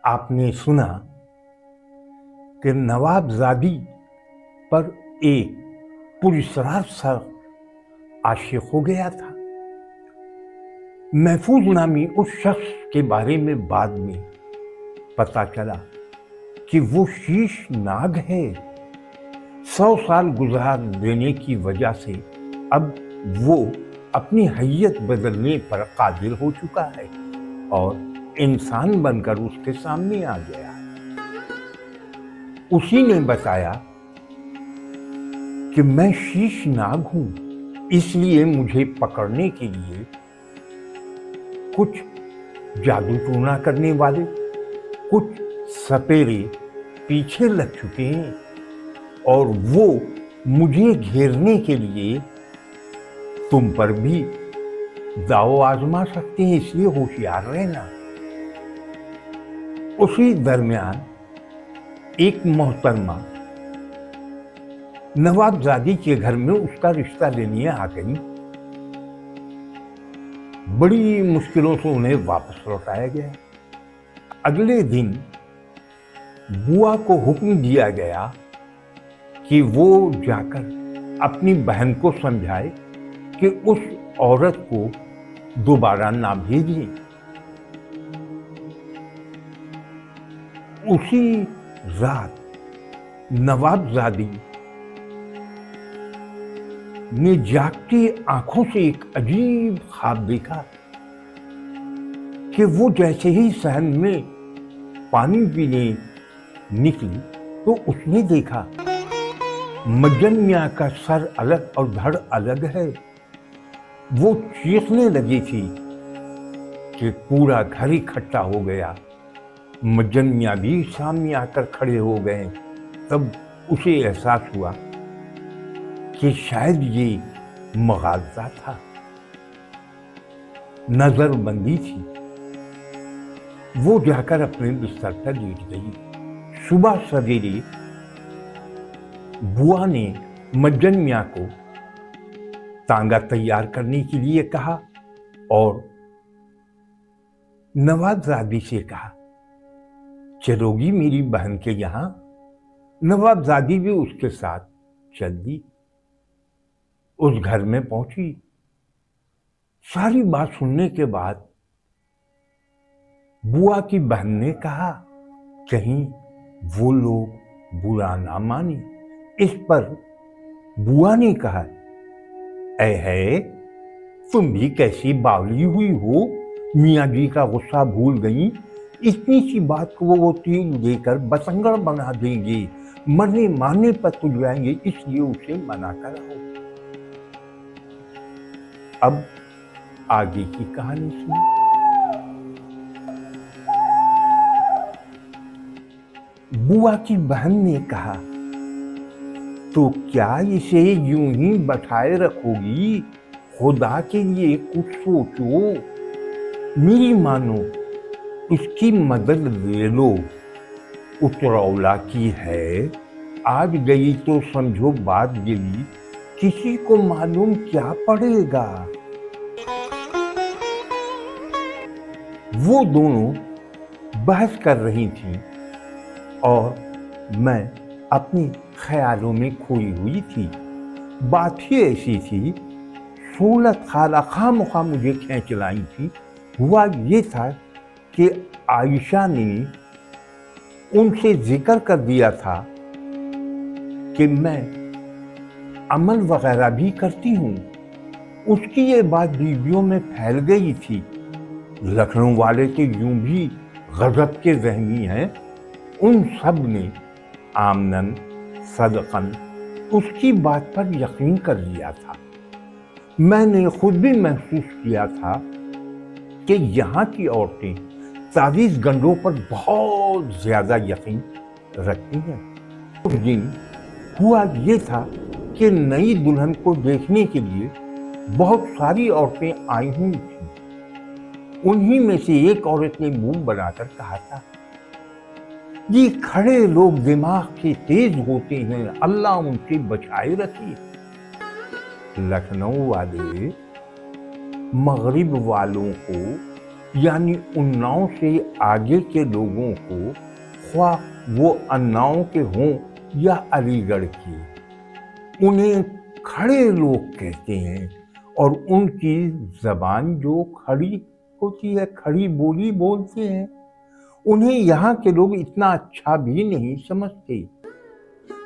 آپ نے سنا کہ نوابزادی پر ایک پراسرار شخص عاشق ہو گیا تھا۔ محفوظ نامی اس شخص کے بارے میں بعد میں پتا چلا کہ وہ شیش ناگ ہے۔ 100 سال گزار دینے کی وجہ سے اب وہ اپنی حیت بدلنے پر قادر ہو چکا ہے اور انسان بن کر اس کے سامنے آ گیا ہے۔ اسی نے بتایا کہ میں شیش ناگ ہوں، اس لیے مجھے پکڑنے کے لیے کچھ جادو ٹونا کرنے والے، کچھ سپیرے پیچھے لگ چکے ہیں اور وہ مجھے گھیرنے کے لیے تم پر بھی داؤ آزما سکتے ہیں، اس لیے ہوشیار رہنا۔ اسی درمیان ایک محترمہ نوابزادی کے گھر میں اس کا رشتہ لینے آ گئی۔ بڑی مشکلوں سے انہیں واپس لوٹایا گیا۔ اگلے دن بوا کو حکم دیا گیا کہ وہ جا کر اپنی بہن کو سمجھائے کہ اس عورت کو دوبارہ نہ بھیجیں۔ اسی رات نوابزادی نے جاگتی آنکھوں سے ایک عجیب خواب دیکھا کہ وہ جیسے ہی صحن میں پانی پینے نکلی تو اس نے دیکھا مجن میاں کا سر الگ اور دھڑ الگ ہے۔ وہ چیخنے لگی تھی کہ پورا گھر اکٹھا ہو گیا۔ مجن میاں بھی سامنے آ کر کھڑے ہو گئے۔ تب اسے احساس ہوا کہ شاید یہ مغالطہ تھا، نظر بندی تھی۔ وہ جا کر اپنے بستر پر لیٹ گئی۔ صبح سویرے بوا نے مجن میاں کو تانگا تیار کرنے کے لیے کہا اور نوابزادی سے کہا، چلو گی میری بہن کے یہاں؟ نوابزادی بھی اس کے ساتھ چل دی۔ اس گھر میں پہنچی۔ ساری بات سننے کے بعد بوا کی بہن نے کہا، کہیں وہ لوگ برا نہ مانے۔ اس پر بوا نے کہا، اے ہے تم بھی کیسی باولی ہوئی ہو، میاں جی کا غصہ بھول گئی؟ اتنی سی بات کو وہ تیل دے کر بسنگڑ بنا دیں گے، مرنے مارنے پر تل جائیں گے، اس لیے اسے منع کرو۔ اب آگے کی کہانی سنیں۔ بوا کی بہن نے کہا، تو کیا اسے یوں ہی بٹھائے رکھو گی؟ خدا کے لیے کچھ سوچو، میری مانو، اس کی مدد لے لو۔ اترولا کی ہے، آج گئی تو سمجھو بات گئی، کسی کو معلوم کیا پڑے گا۔ وہ دونوں بحث کر رہی تھیں اور میں اپنی خیالوں میں کھوئی ہوئی تھی۔ بات ہی ایسی تھی، سہولت خالہ خواہ مخواہ مجھے کھینچ لائی تھی۔ ہوا یہ تھا کہ عائشہ نے ان سے ذکر کر دیا تھا کہ میں عمل وغیرہ بھی کرتی ہوں۔ اس کی یہ بات بیویوں میں پھیل گئی تھی۔ لکھنؤ والے تو یوں بھی غضب کے ذہنی ہیں، ان سب نے آمناً صدقاً اس کی بات پر یقین کر لیا تھا۔ میں نے خود بھی محسوس کیا تھا کہ یہاں کی عورتیں تعویذ گنڈوں پر بہت زیادہ یقین رکھتی ہیں۔ اس دن ہوا یہ تھا کہ نئی دلہن کو دیکھنے کے لیے بہت ساری عورتیں آئی ہوئی تھیں۔ انہی میں سے ایک عورت نے منہ بنا کر کہا تھا، یہ کھڑے لوگ دماغ سے تیز ہوتے ہیں، اللہ ان سے بچائے رکھے۔ لکھنؤ والے مغرب والوں کو यानी उन्नाव से आगे के लोगों को, ख्वाह वो अन्नाव के हों या अलीगढ़ के, उन्हें खड़े लोग कहते हैं और उनकी जबान जो खड़ी होती है, खड़ी बोली बोलते हैं, उन्हें यहाँ के लोग इतना अच्छा भी नहीं समझते।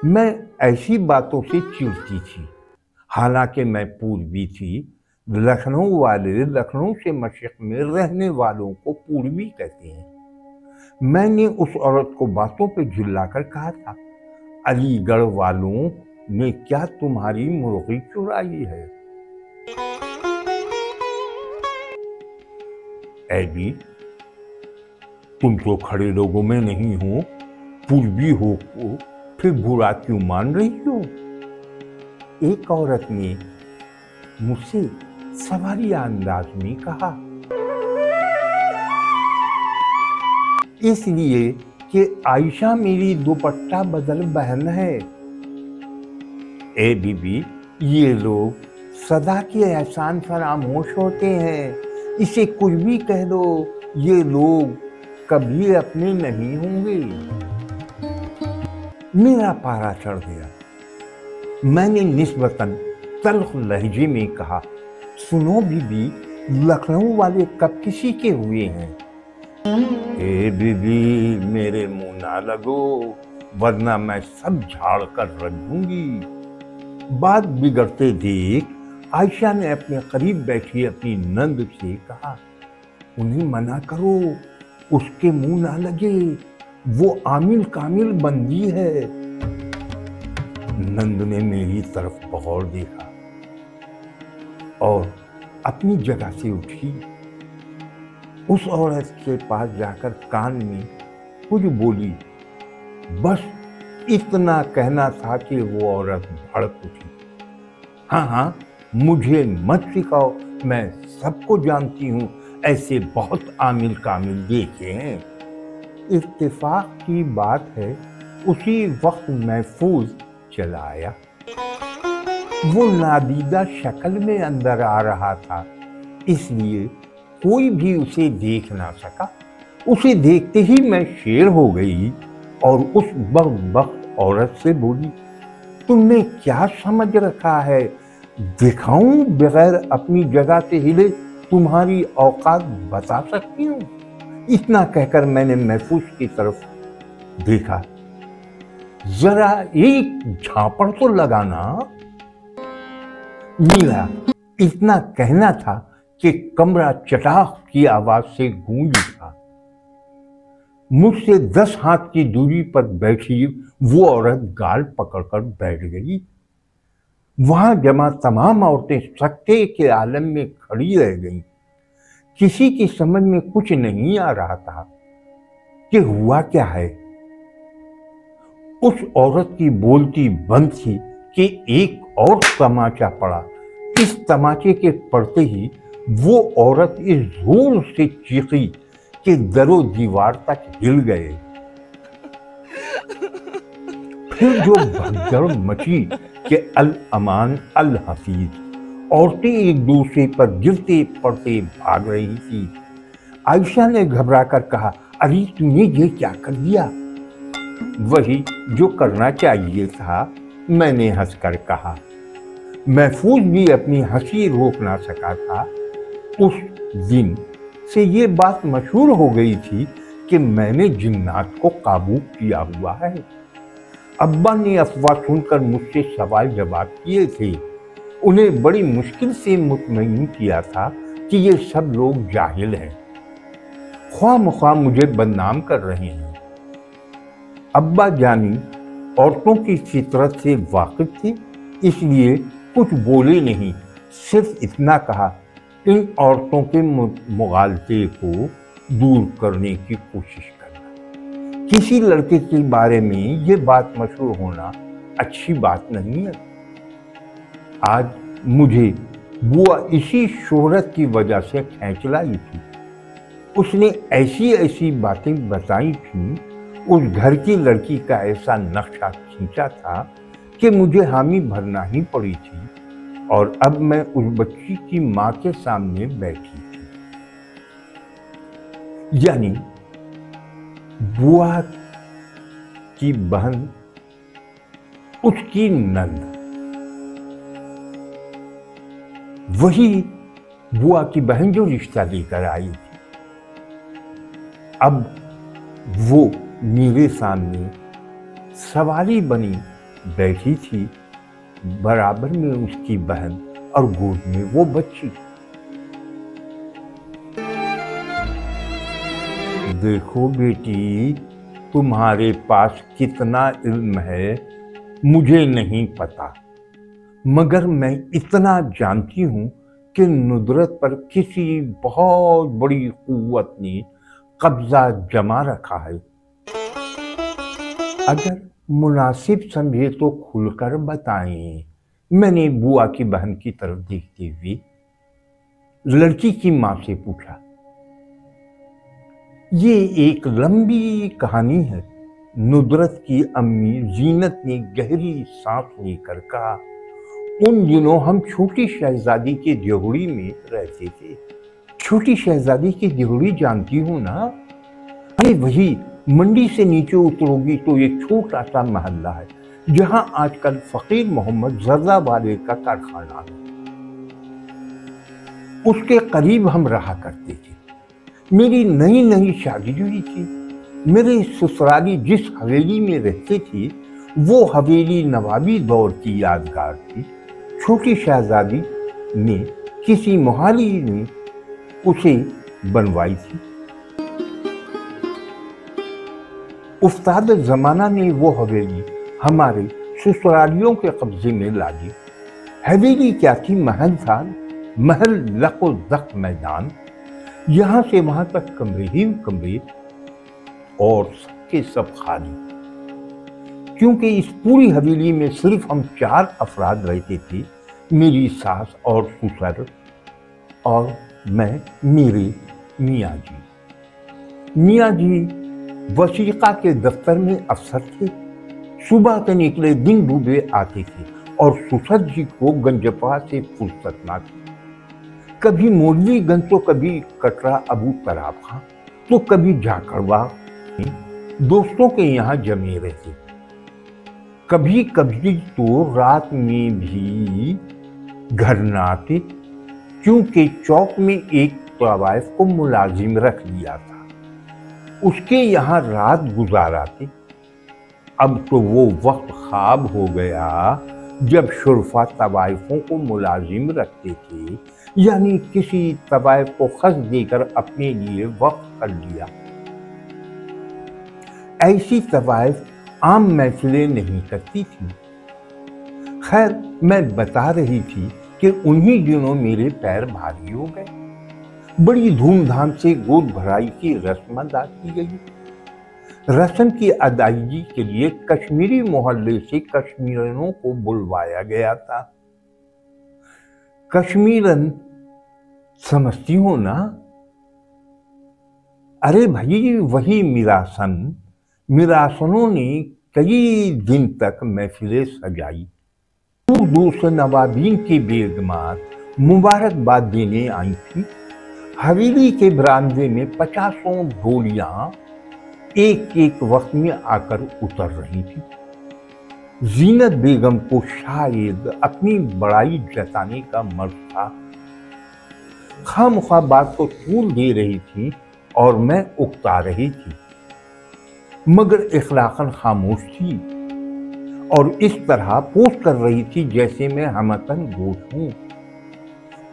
मैं ऐसी बातों से चिढ़ती थी। हालांकि मैं पूर्वी थी, लखनऊ वाले लखनऊ से मशरक़ में रहने वालों को पूर्वी कहते हैं। मैंने उस औरत को बातों पे झुल्लाकर कहा था, अलीगढ़ वालों ने क्या तुम्हारी मुर्गी चुराई है? ऐबी, तुम तो खड़े लोगों में नहीं हो, पूर्वी हो को फिर बुरा क्यों मान रही हो? एक औरत ने मुझसे सवालिया अंदाज में कहा। इसलिए कि आयशा मेरी दुपट्टा बदल बहन है। ए बीबी, ये लोग सदा के एहसान फरामोश होते हैं, इसे कुछ भी कह दो, ये लोग कभी अपने नहीं होंगे। मेरा पारा चढ़ गया। मैंने निस्बतन तल्ख लहजे में कहा, सुनो बीबी, लखनऊ वाले कब किसी के हुए हैं? ए बीबी, मेरे मुंह ना लगो, वरना मैं सब झाड़ कर रख दूंगी। बात बिगड़ते देख आयशा ने अपने करीब बैठी अपनी नंद से कहा, उन्हें मना करो, उसके मुंह ना लगे, वो आमिल कामिल बंदी है। नंद ने मेरी तरफ बगौर देखा और अपनी जगह से उठी। उस औरत के पास जाकर कान में कुछ बोली। बस इतना कहना था कि वो औरत भड़क उठी। हाँ, मुझे मत सिखाओ, मैं सबको जानती हूँ, ऐसे बहुत आमिल कामिल देखे हैं। इत्तेफाक की बात है, उसी वक्त महफूज चला आया। वो नादीदा शक्ल में अंदर आ रहा था, इसलिए कोई भी उसे देख ना सका। उसे देखते ही मैं शेर हो गई और उस बख्त औरत से बोली, तुमने क्या समझ रखा है, दिखाऊं बगैर अपनी जगह से हिले तुम्हारी औकात बता सकती हूँ? इतना कहकर मैंने महफूज की तरफ देखा। जरा एक झापड़ तो लगाना। मीरा, इतना कहना था कि कमरा चटाख की आवाज से गूंज उठा। मुझसे 10 हाथ की दूरी पर बैठी वो औरत गाल पकड़कर बैठ गई। वहां जमा तमाम औरतें सकते के आलम में खड़ी रह गईं। किसी की समझ में कुछ नहीं आ रहा था कि हुआ क्या है। उस औरत की बोलती बंद थी कि एक और तमाचा पड़ा। इस तमाचे के पड़ते ही वो औरत इस जोर से चीखी कि दरो दीवार तक हिल गए। फिर जो भगदड़ मची कि अल अमान अल हफीज, औरतें एक दूसरे पर गिरते पड़ते भाग रही थी। आयशा ने घबराकर कहा, अरे तूने ये क्या कर दिया? वही जो करना चाहिए था, मैंने हंसकर कहा। महफूज भी अपनी हंसी रोक ना सका था। उस दिन से ये बात मशहूर हो गई थी कि मैंने जिन्नात को काबू किया हुआ है। अब्बा ने अफवाह सुनकर मुझसे सवाल जवाब किए थे। उन्हें बड़ी मुश्किल से मुतमईन किया था कि ये सब लोग जाहिल हैं, ख्वाह मुझे बदनाम कर रहे हैं। अब्बा जानी औरतों की फितरत से वाकिफ थे, इसलिए कुछ बोले नहीं, सिर्फ इतना कहा, इन औरतों के मुगालते को दूर करने की कोशिश करना। किसी लड़के के बारे में ये बात मशहूर होना अच्छी बात नहीं है। आज मुझे बुआ इसी शोहरत की वजह से खींच लाई थी। उसने ऐसी ऐसी बातें बताई थी, उस घर की लड़की का ऐसा नक्शा खींचा था कि मुझे हामी भरना ही पड़ी थी। और अब मैं उस बच्ची की माँ के सामने बैठी थी। यानी बुआ की बहन उसकी नंद, वही बुआ की बहन जो रिश्ता लेकर आई थी। अब वो मेरे सामने सवारी बनी बैठी थी, बराबर में उसकी बहन और गोद में वो बच्ची। देखो बेटी, तुम्हारे पास कितना इल्म है मुझे नहीं पता, मगर मैं इतना जानती हूं कि नुदरत पर किसी बहुत बड़ी कुव्वत ने कब्जा जमा रखा है। अगर मुनासिब समझे तो खुलकर बताएं। मैंने बुआ की बहन की तरफ देखते हुए लड़की की मां से पूछा। ये एक लंबी कहानी है। नुदरत की अम्मी जीनत ने गहरी सांस लेकर कहा, उन दिनों हम छोटी शहजादी के देवड़ी में रहते थे। छोटी शहजादी की देवड़ी जानती हूं ना? अरे वही, मंडी से नीचे उतरोगी तो ये छोटा सा मोहल्ला है जहां आजकल फकीर मोहम्मद जर्दा वाले का कारखाना है। उसके करीब हम रहा करते थे। मेरी नई नई शादी हुई थी। मेरे ससुराली जिस हवेली में रहते थे वो हवेली नवाबी दौर की यादगार थी। छोटी शहजादी ने किसी मोहाली ने उसे बनवाई थी। उस्ताद जमाना ने वो हवेली हमारे ससुरालियों के कब्जे में ला दी। हवेली क्या थी? महल था। महल लको दक मैदान, यहां से वहां तक कमरे ही कमरे और सबके सब खाली। क्योंकि इस पूरी हवेली में सिर्फ हम 4 अफराद रहते थे, मेरी सास और ससुर और मैं, मेरे मियाँ जी। मियाँ जी वसीका के दफ्तर में अफसर थे। सुबह के निकले दिन डूबे आते थे और ससुर जी को गंजपा से फुर्सत ना थी। कभी मौलवीगंज तो कभी कटरा अबू तराब खां तो कभी जाकड़वा दोस्तों के यहाँ जमे रहते। कभी कभी तो रात में भी घर न आते, क्योंकि चौक में एक तवाइफ को मुलाजिम रख लिया था, उसके यहाँ रात गुजाराते। अब तो वो वक्त ख्वाब हो गया जब शुरफा तवाइफों को मुलाजिम रखते थे, यानी किसी तवाइफ को खस देकर अपने लिए वक्फ कर लिया। ऐसी तवाइफ आम महफिलें नहीं करती थी। खैर, मैं बता रही थी कि उन्हीं दिनों मेरे पैर भारी हो गए। बड़ी धूमधाम से गोद भराई की रस्म अदा की गई। रस्म की अदायगी के लिए कश्मीरी मोहल्ले से कश्मीरनों को बुलवाया गया था। कश्मीरन समझती हो ना? अरे भाई, वही मिरासन। मिरासनों ने कई दिन तक महफिलें सजाई। दूर दूर से नवाबीन की बेगमात मुबारकबाद देने आई थी। हवेली के बरामदे में 50 डोलियां एक एक वक्त में आकर उतर रही थी। जीनत बेगम को शायद अपनी बड़ाई जताने का मर्ज था। खामख्वाह बात को तूल दे रही थी और मैं उकता रही थी, मगर इखलाकन खामोश थी और इस तरह पोस्ट कर रही थी जैसे मैं हमतन गोश हूं।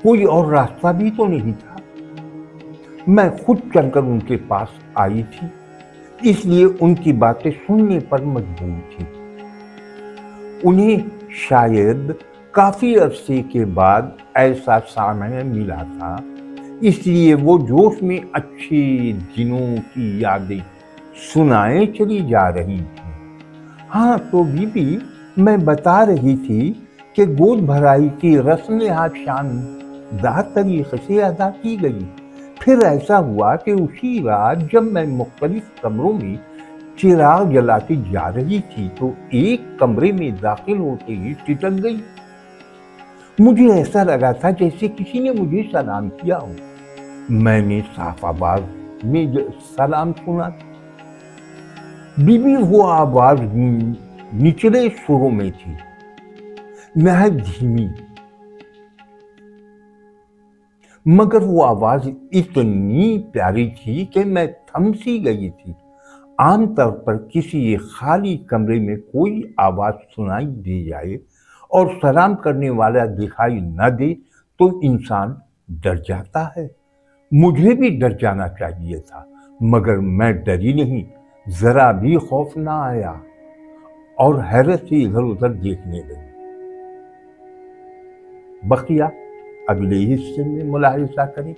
कोई और रास्ता भी तो नहीं था। मैं खुद चलकर उनके पास आई थी, इसलिए उनकी बातें सुनने पर मजबूर थी। उन्हें शायद काफी अरसे के बाद ऐसा समय मिला था, इसलिए वो जोश में अच्छे दिनों की यादें सुनाए चली जा रही थी। हाँ, तो बीबी, मैं बता रही थी कि गोद भराई की रस्म आज शानदार तरीके से अदा की गई। फिर ऐसा हुआ कि उसी रात जब मैं मुख्तलिफ कमरों में चिराग जलाती जा रही थी तो एक कमरे में दाखिल होते ही टिटक गई। मुझे ऐसा लगा था जैसे किसी ने मुझे सलाम किया हो। मैंने साफ आवाज میں سلام سنا۔ بیوی وہ آواز نچلے سروں میں تھی، نہایت دھیمی، مگر وہ آواز اتنی پیاری تھی کہ میں تھم سی گئی تھی۔ عام طور پر کسی خالی کمرے میں کوئی آواز سنائی دے جائے اور سلام کرنے والا دکھائی نہ دے تو انسان ڈر جاتا ہے۔ مجھے بھی ڈر جانا چاہیے تھا، مگر میں ڈری نہیں، ذرا بھی خوف نہ آیا اور حیرت سے ادھر ادھر دیکھنے لگی۔ بقیہ اگلے حصے میں ملاحظہ کریں۔